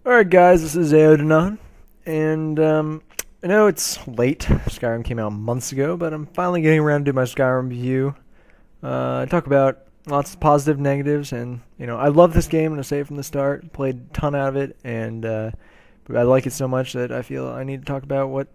Alright guys, this is Aodanon, and I know it's late. Skyrim came out months ago, but I'm finally getting around to do my Skyrim review. I talk about lots of positive, negatives, and I love this game, and I say it from the start. Played a ton out of it, and but I like it so much that I feel I need to talk about what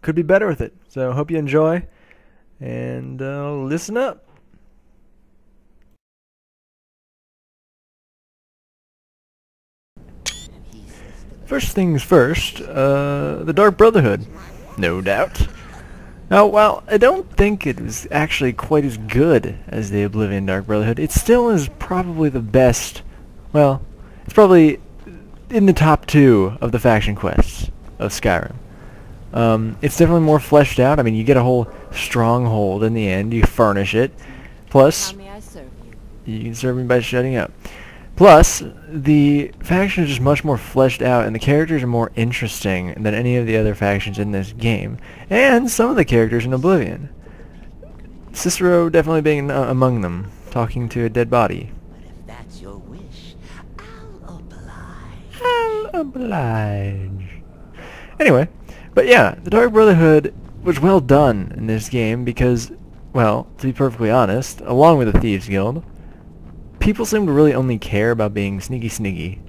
could be better with it. So hope you enjoy, and listen up. First things first, the Dark Brotherhood, no doubt. Now, while I don't think it was actually quite as good as the Oblivion Dark Brotherhood, it still is probably the best. Well, it's probably in the top 2 of the faction quests of Skyrim. It's definitely more fleshed out. I mean, you get a whole stronghold in the end. You furnish it. Plus, How may I serve you can serve me by shutting up. Plus, the faction is just much more fleshed out, and the characters are more interesting than any of the other factions in this game, and some of the characters in Oblivion. Cicero definitely being among them, talking to a dead body. But if that's your wish, I'll oblige. I'll oblige. Anyway, but yeah, the Dark Brotherhood was well done in this game because, well, to be perfectly honest, along with the Thieves Guild, people seem to really only care about being sneaky,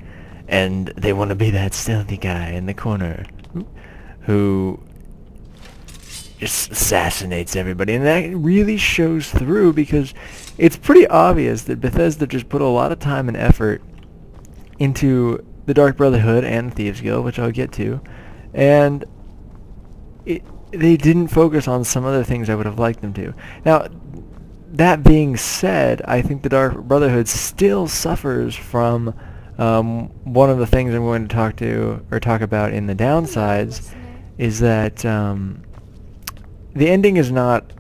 and they want to be that stealthy guy in the corner who just assassinates everybody, and that really shows through because it's pretty obvious that Bethesda just put a lot of time and effort into the Dark Brotherhood and the Thieves Guild, which I'll get to, and they didn't focus on some other things I would have liked them to. Now, that being said, I think the Dark Brotherhood still suffers from one of the things I'm going to talk about in the downsides is that the ending is not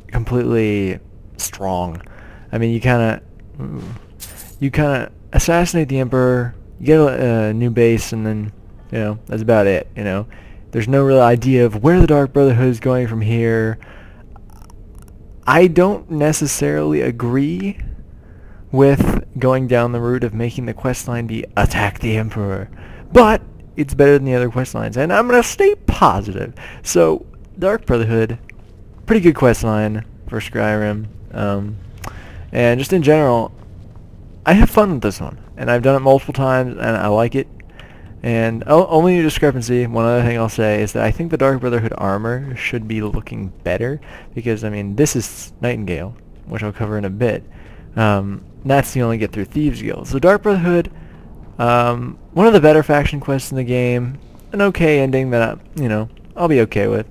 completely strong. I mean, you kind of assassinate the Emperor, you get a new base, and then that's about it. There's no real idea of where the Dark Brotherhood is going from here. I don't necessarily agree with going down the route of making the questline be attack the Emperor, but it's better than the other questlines, and I'm going to stay positive. So, Dark Brotherhood, pretty good questline for Skyrim, and just in general, I have fun with this one, and I've done it multiple times, and I like it. And only a discrepancy, one other thing I'll say, is that I think the Dark Brotherhood armor should be looking better, because, I mean, this is Nightingale, which I'll cover in a bit. That's the only get through Thieves Guild. So Dark Brotherhood, one of the better faction quests in the game, an okay ending that, I'll be okay with.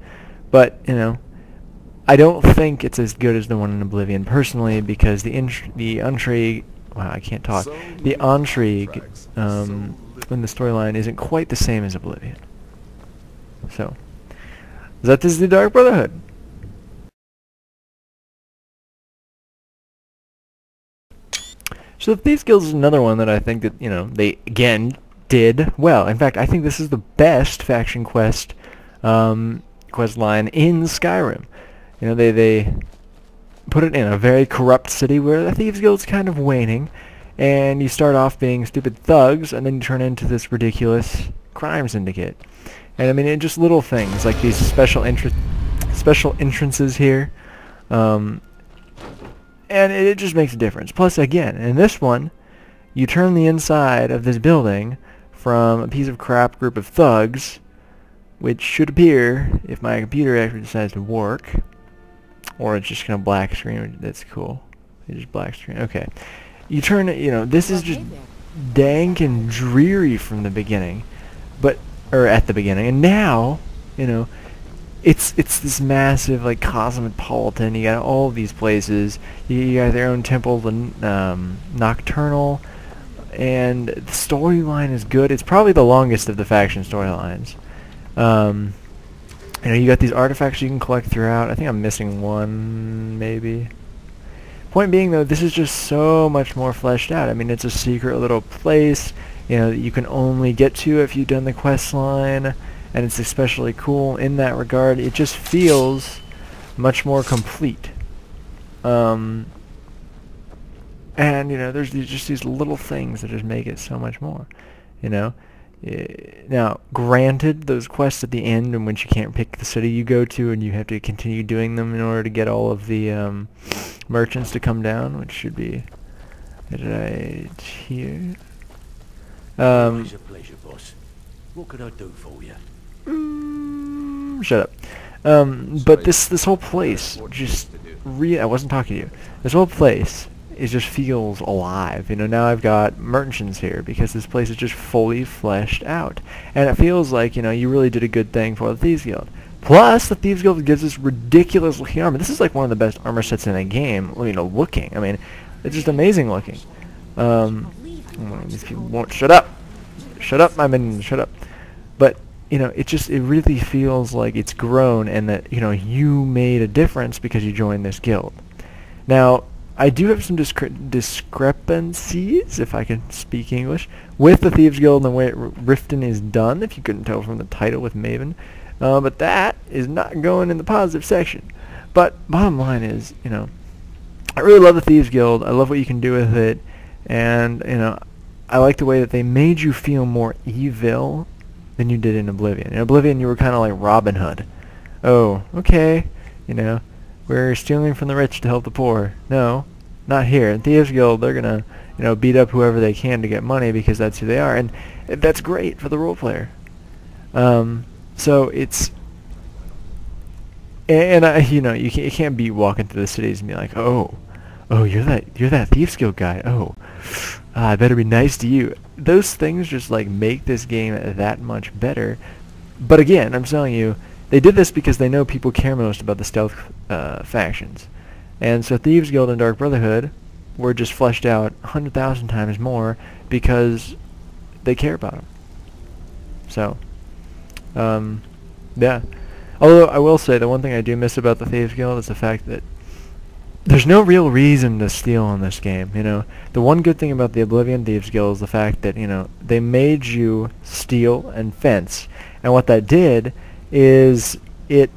But, I don't think it's as good as the one in Oblivion, personally, because the intrigue, wow, I can't talk, the intrigue, when the storyline isn't quite the same as Oblivion. So, that is the Dark Brotherhood. So the Thieves Guild is another one that I think that, they again did well. In fact, I think this is the best faction quest line in Skyrim. They put it in a very corrupt city where the Thieves Guild's kind of waning. And you start off being stupid thugs, and then you turn into this ridiculous crime syndicate. And I mean, it just little things like these special entrances here, and it just makes a difference. Plus, again, in this one, you turn the inside of this building from a piece of crap group of thugs, which should appear if my computer actually decides to work, or it's just gonna black screen. That's cool. It just black screen. Okay. You turn it, this is just dank and dreary from the beginning, or at the beginning, and now, it's this massive, like, cosmopolitan. You got all these places. You got their own temple, the Nocturnal, and the storyline is good. It's probably the longest of the faction storylines. You got these artifacts you can collect throughout. I think I'm missing one, maybe. Point being, though, this is just so much more fleshed out. I mean, it's a secret little place, that you can only get to if you've done the quest line, and it's especially cool in that regard. It just feels much more complete. And, there's just these little things that just make it so much more, Now, granted, those quests at the end in which you can't pick the city you go to and you have to continue doing them in order to get all of the merchants to come down, which should be right here. Always a pleasure, boss. What can I do for you? Shut up. But this whole place just I wasn't talking to you. This whole place just feels alive. You know, now I've got merchants here because this place is just fully fleshed out, and it feels like, you know, you really did a good thing for the Thieves Guild. Plus, the Thieves Guild gives us ridiculous looking armor. This is like one of the best armor sets in a game. You know, looking. I mean, it's just amazing looking. These people won't shut up. Shut up, Maven. Shut up. But you know, it really feels like it's grown, and that, you know, you made a difference because you joined this guild. Now, I do have some discrepancies, if I can speak English, with the Thieves Guild and the way Riften is done, if you couldn't tell from the title with Maven. But that is not going in the positive section. But bottom line is, you know, I really love the Thieves Guild. I love what you can do with it. And, you know, I like the way that they made you feel more evil than you did in Oblivion. In Oblivion, you were kind of like Robin Hood. Oh, okay, you know, we're stealing from the rich to help the poor. No, not here. In Thieves Guild, they're gonna, you know, beat up whoever they can to get money because that's who they are, and that's great for the role player. So it's, and you know, you can't be walking through the cities and be like, oh, you're that Thieves Guild guy. Oh, I better be nice to you. Those things just like make this game that much better. But again, I'm telling you, they did this because they know people care most about the stealth factions. And so Thieves Guild and Dark Brotherhood were just fleshed out 100,000 times more because they care about them. So, yeah. Although I will say the one thing I do miss about the Thieves Guild is the fact that there's no real reason to steal in this game. You know, the one good thing about the Oblivion Thieves Guild is the fact that, you know, they made you steal and fence, and what that did is it,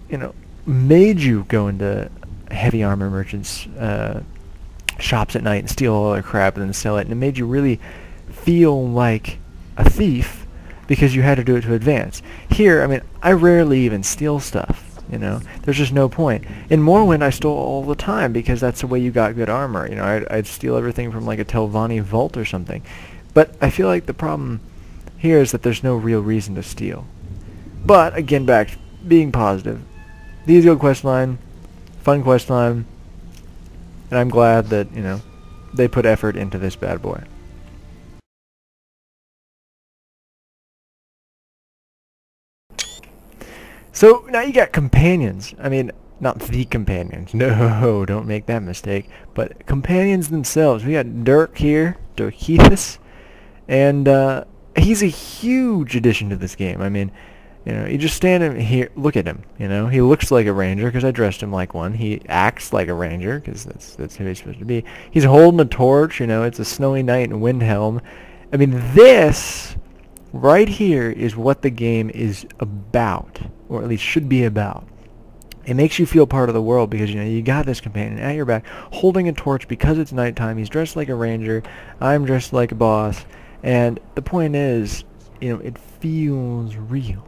you know, made you go into heavy armor merchants' shops at night and steal all their crap and then sell it, and it made you really feel like a thief because you had to do it to advance. Here, I mean, I rarely even steal stuff. You know, there's just no point. In Morrowind, I stole all the time because that's the way you got good armor. You know, I'd steal everything from like a Telvanni vault or something. But I feel like the problem here is that there's no real reason to steal. But again, back being positive, Thieves Guild questline, fun questline, and I'm glad that, you know, they put effort into this bad boy. So now you got companions. I mean, not the companions. No, don't make that mistake. But companions themselves. We got Dirk here, Dirkethus, and he's a huge addition to this game. I mean, you know, you just stand him here, look at him. You know, he looks like a ranger because I dressed him like one. He acts like a ranger because that's who he's supposed to be. He's holding a torch. You know, it's a snowy night in Windhelm. I mean, this right here is what the game is about, or at least should be about. It makes you feel part of the world because, you know, you got this companion at your back holding a torch because it's nighttime. He's dressed like a ranger. I'm dressed like a boss. And the point is, you know, it feels real.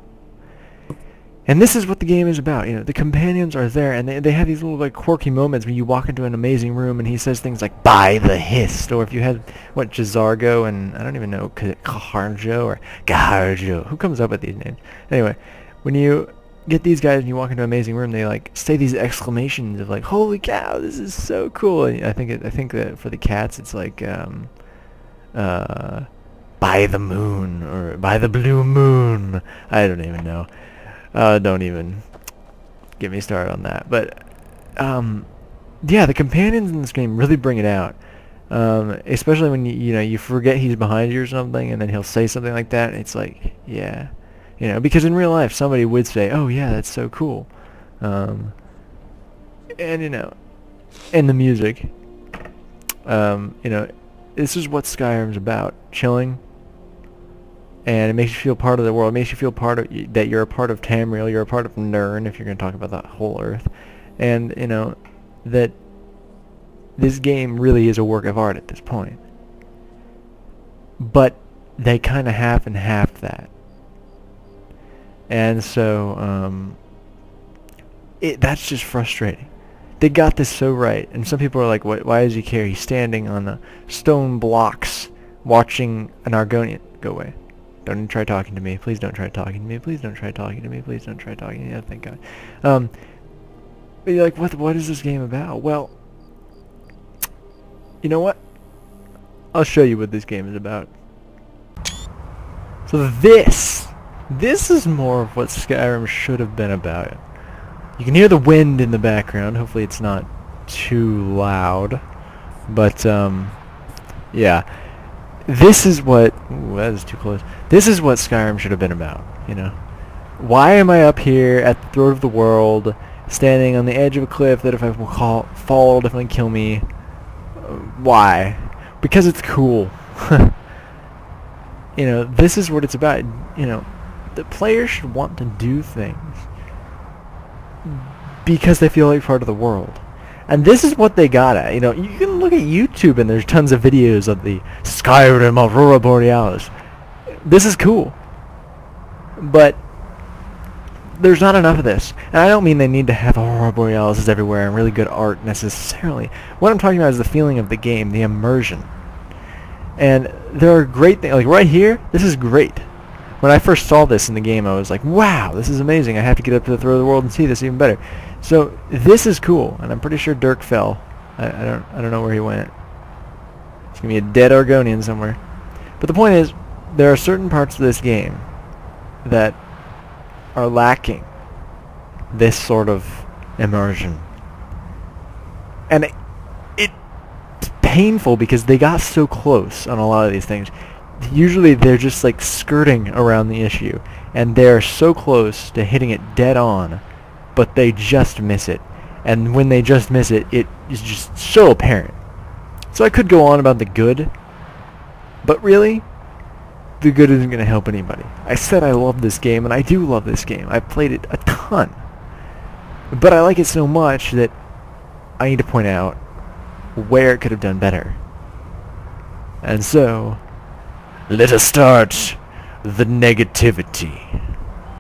And this is what the game is about. You know, the companions are there, and they have these little like quirky moments when you walk into an amazing room and he says things like "by the hist," or if you had what Jazargo and I don't even know Kaharjo or Gaharjo. Who comes up with these names? Anyway, when you get these guys and you walk into an amazing room, they like say these exclamations of like, "Holy cow, this is so cool!" And I think that for the cats it's like "by the moon" or "by the blue moon." I don't even know. Don't even get me started on that. But yeah, the companions in this game really bring it out. Especially when you know you forget he's behind you or something, and then he'll say something like that. And it's like, yeah, you know, because in real life somebody would say, "Oh yeah, that's so cool," and you know, and the music. You know, this is what Skyrim's about: chilling. And it makes you feel part of the world. It makes you feel that you're a part of Tamriel, you're a part of Nirn, if you're going to talk about the whole Earth. And, you know, that this game really is a work of art at this point. But they kind of half and half that. And so, that's just frustrating. They got this so right, and some people are like, why does he care? He's standing on the stone blocks watching an Argonian. Go away. Don't even try talking to me. Please don't try talking to me. Please don't try talking to me. Please don't try talking to me. Oh, thank God. But you're like, what is this game about? Well, you know what? I'll show you what this game is about. So this is more of what Skyrim should have been about. You can hear the wind in the background. Hopefully it's not too loud. But, yeah. This is what... Ooh, that is too close. This is what Skyrim should have been about, you know? Why am I up here at the throat of the world, standing on the edge of a cliff that if I fall will definitely kill me? Why? Because it's cool. You know, this is what it's about. You know, the players should want to do things because they feel like part of the world. And this is what they got at. You know, you can look at YouTube and there's tons of videos of the Skyrim Aurora Borealis. This is cool. But there's not enough of this. And I don't mean they need to have Aurora Borealis everywhere and really good art necessarily. What I'm talking about is the feeling of the game, the immersion. And there are great things. Like right here, this is great. When I first saw this in the game, I was like, wow, this is amazing. I have to get up to the throat of the world and see this even better. So this is cool, and I'm pretty sure Dirk fell. I don't know where he went. It's gonna be a dead Argonian somewhere. But the point is, there are certain parts of this game that are lacking this sort of immersion, and it's painful because they got so close on a lot of these things. Usually they're just like skirting around the issue, and they're so close to hitting it dead on, but they just miss it. And when they just miss it, it is just so apparent. So I could go on about the good, but really, the good isn't going to help anybody. I said I love this game, and I do love this game. I've played it a ton. But I like it so much that I need to point out where it could have done better. And so, let us start the negativity.